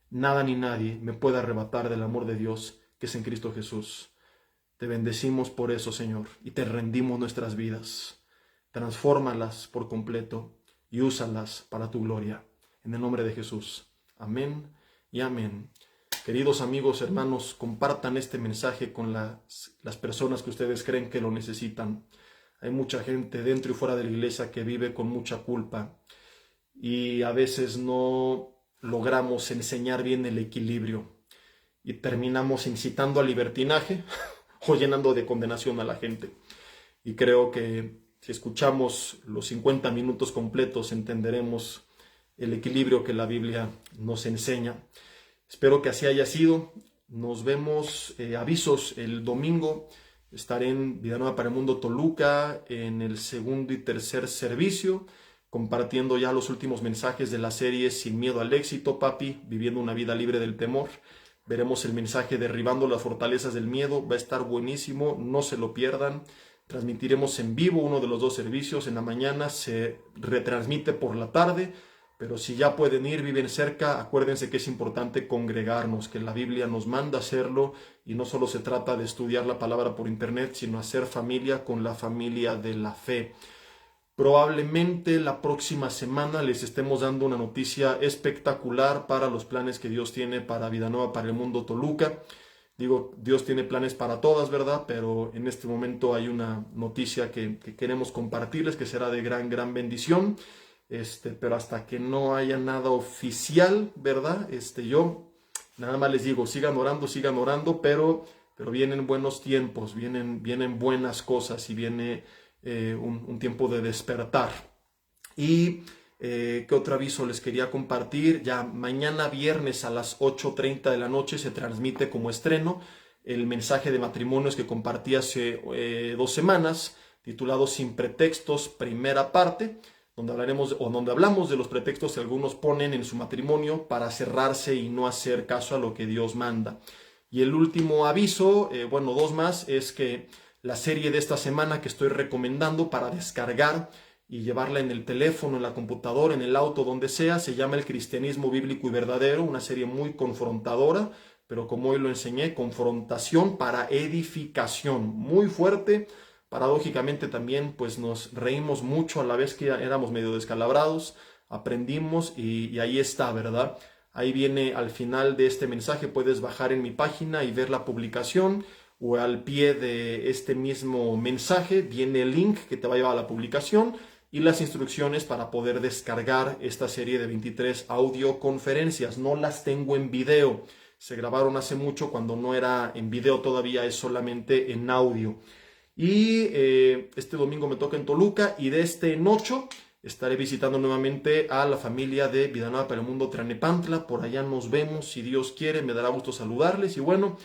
Speaker 1: Nada ni nadie me puede arrebatar del amor de Dios que es en Cristo Jesús. Te bendecimos por eso, Señor, y te rendimos nuestras vidas. Transfórmalas por completo y úsalas para tu gloria. En el nombre de Jesús. Amén y amén. Queridos amigos, hermanos, compartan este mensaje con las personas que ustedes creen que lo necesitan. Hay mucha gente dentro y fuera de la iglesia que vive con mucha culpa y a veces no logramos enseñar bien el equilibrio y terminamos incitando al libertinaje o llenando de condenación a la gente. Y creo que si escuchamos los 50 minutos completos entenderemos el equilibrio que la Biblia nos enseña. Espero que así haya sido. Nos vemos, avisos, el domingo estaré en Vida Nueva para el Mundo Toluca en el segundo y tercer servicio, compartiendo ya los últimos mensajes de la serie Sin Miedo al Éxito, papi, viviendo una vida libre del temor. Veremos el mensaje Derribando las fortalezas del miedo, va a estar buenísimo, no se lo pierdan. Transmitiremos en vivo uno de los dos servicios, en la mañana se retransmite por la tarde, pero si ya pueden ir, viven cerca, acuérdense que es importante congregarnos, que la Biblia nos manda hacerlo y no solo se trata de estudiar la palabra por internet, sino hacer familia con la familia de la fe. Probablemente la próxima semana les estemos dando una noticia espectacular para los planes que Dios tiene para Vida Nueva para el Mundo Toluca. Digo, Dios tiene planes para todas, ¿verdad? Pero en este momento hay una noticia que queremos compartirles que será de gran bendición. Pero hasta que no haya nada oficial, ¿verdad? Yo nada más les digo, sigan orando, pero vienen buenos tiempos, vienen buenas cosas y viene un tiempo de despertar. Y ¿qué otro aviso les quería compartir? Ya mañana viernes a las 8:30 de la noche se transmite como estreno el mensaje de matrimonios que compartí hace 2 semanas, titulado Sin Pretextos, primera parte, donde hablamos de los pretextos que algunos ponen en su matrimonio para cerrarse y no hacer caso a lo que Dios manda. Y el último aviso, 2 más, es que la serie de esta semana que estoy recomendando para descargar y llevarla en el teléfono, en la computadora, en el auto, donde sea, se llama El Cristianismo Bíblico y Verdadero, una serie muy confrontadora, pero como hoy lo enseñé, confrontación para edificación, muy fuerte. Paradójicamente también pues nos reímos mucho a la vez que éramos medio descalabrados, aprendimos y ahí está, ¿verdad? Ahí viene al final de este mensaje, puedes bajar en mi página y ver la publicación, o al pie de este mismo mensaje viene el link que te va a llevar a la publicación y las instrucciones para poder descargar esta serie de 23 audioconferencias. No las tengo en video, se grabaron hace mucho cuando no era en video todavía, es solamente en audio. Y este domingo me toca en Toluca y de este en 8 estaré visitando nuevamente a la familia de Vida Nueva para el Mundo Tlanepantla. Por allá nos vemos, si Dios quiere, me dará gusto saludarles. Y bueno,